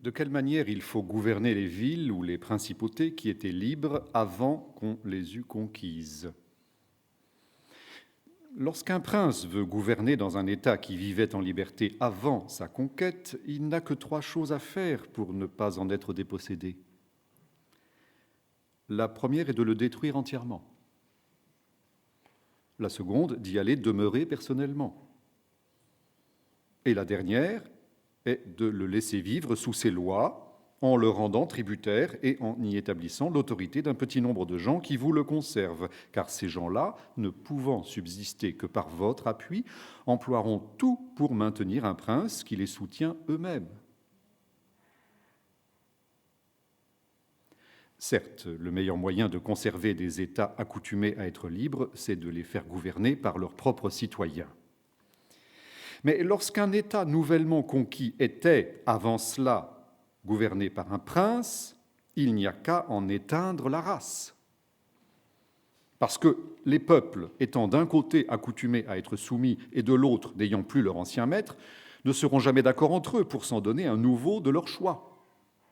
De quelle manière il faut gouverner les villes ou les principautés qui étaient libres avant qu'on les eût conquises? Lorsqu'un prince veut gouverner dans un État qui vivait en liberté avant sa conquête, il n'a que 3 choses à faire pour ne pas en être dépossédé. La première est de le détruire entièrement. La seconde, d'y aller demeurer personnellement. Et la dernière est de le laisser vivre sous ses lois, en le rendant tributaire et en y établissant l'autorité d'un petit nombre de gens qui vous le conservent, car ces gens-là, ne pouvant subsister que par votre appui, emploieront tout pour maintenir un prince qui les soutient eux-mêmes. Certes, le meilleur moyen de conserver des États accoutumés à être libres, c'est de les faire gouverner par leurs propres citoyens. Mais lorsqu'un État nouvellement conquis était, avant cela, gouverné par un prince, il n'y a qu'à en éteindre la race. Parce que les peuples, étant d'un côté accoutumés à être soumis et de l'autre n'ayant plus leur ancien maître, ne seront jamais d'accord entre eux pour s'en donner un nouveau de leur choix.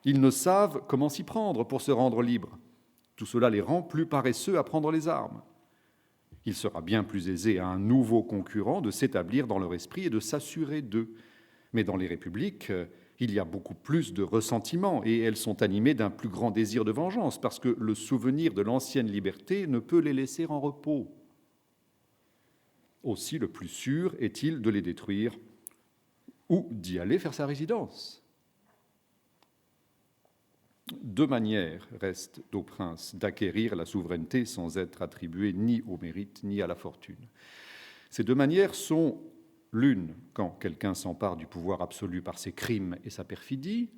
Ils ne savent comment s'y prendre pour se rendre libres. Tout cela les rend plus paresseux à prendre les armes. Il sera bien plus aisé à un nouveau concurrent de s'établir dans leur esprit et de s'assurer d'eux. Mais dans les républiques, il y a beaucoup plus de ressentiment et elles sont animées d'un plus grand désir de vengeance parce que le souvenir de l'ancienne liberté ne peut les laisser en repos. Aussi, le plus sûr est-il de les détruire ou d'y aller faire sa résidence. 2 manières restent au prince d'acquérir la souveraineté sans être attribuée ni au mérite ni à la fortune. Ces 2 manières sont l'une quand quelqu'un s'empare du pouvoir absolu par ses crimes et sa perfidie,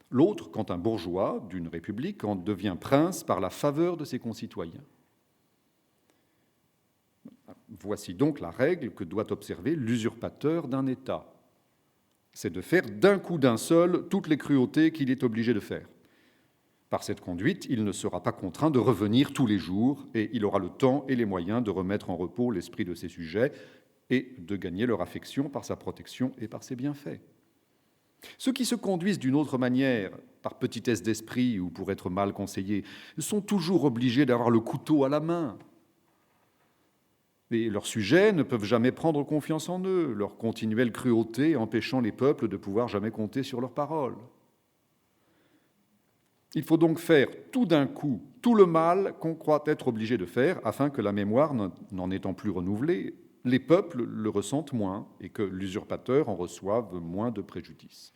l'autre quand un bourgeois d'une république en devient prince par la faveur de ses concitoyens. Voici donc la règle que doit observer l'usurpateur d'un État. C'est de faire d'un coup d'un seul toutes les cruautés qu'il est obligé de faire. Par cette conduite, il ne sera pas contraint de revenir tous les jours et il aura le temps et les moyens de remettre en repos l'esprit de ses sujets et de gagner leur affection par sa protection et par ses bienfaits. Ceux qui se conduisent d'une autre manière, par petitesse d'esprit ou pour être mal conseillés, sont toujours obligés d'avoir le couteau à la main. Et leurs sujets ne peuvent jamais prendre confiance en eux, leur continuelle cruauté empêchant les peuples de pouvoir jamais compter sur leurs paroles. Il faut donc faire tout d'un coup tout le mal qu'on croit être obligé de faire afin que la mémoire, n'en étant plus renouvelée, les peuples le ressentent moins et que l'usurpateur en reçoive moins de préjudice.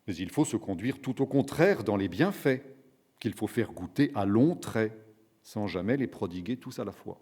Mais il faut se conduire tout au contraire dans les bienfaits, qu'il faut faire goûter à longs traits, sans jamais les prodiguer tous à la fois.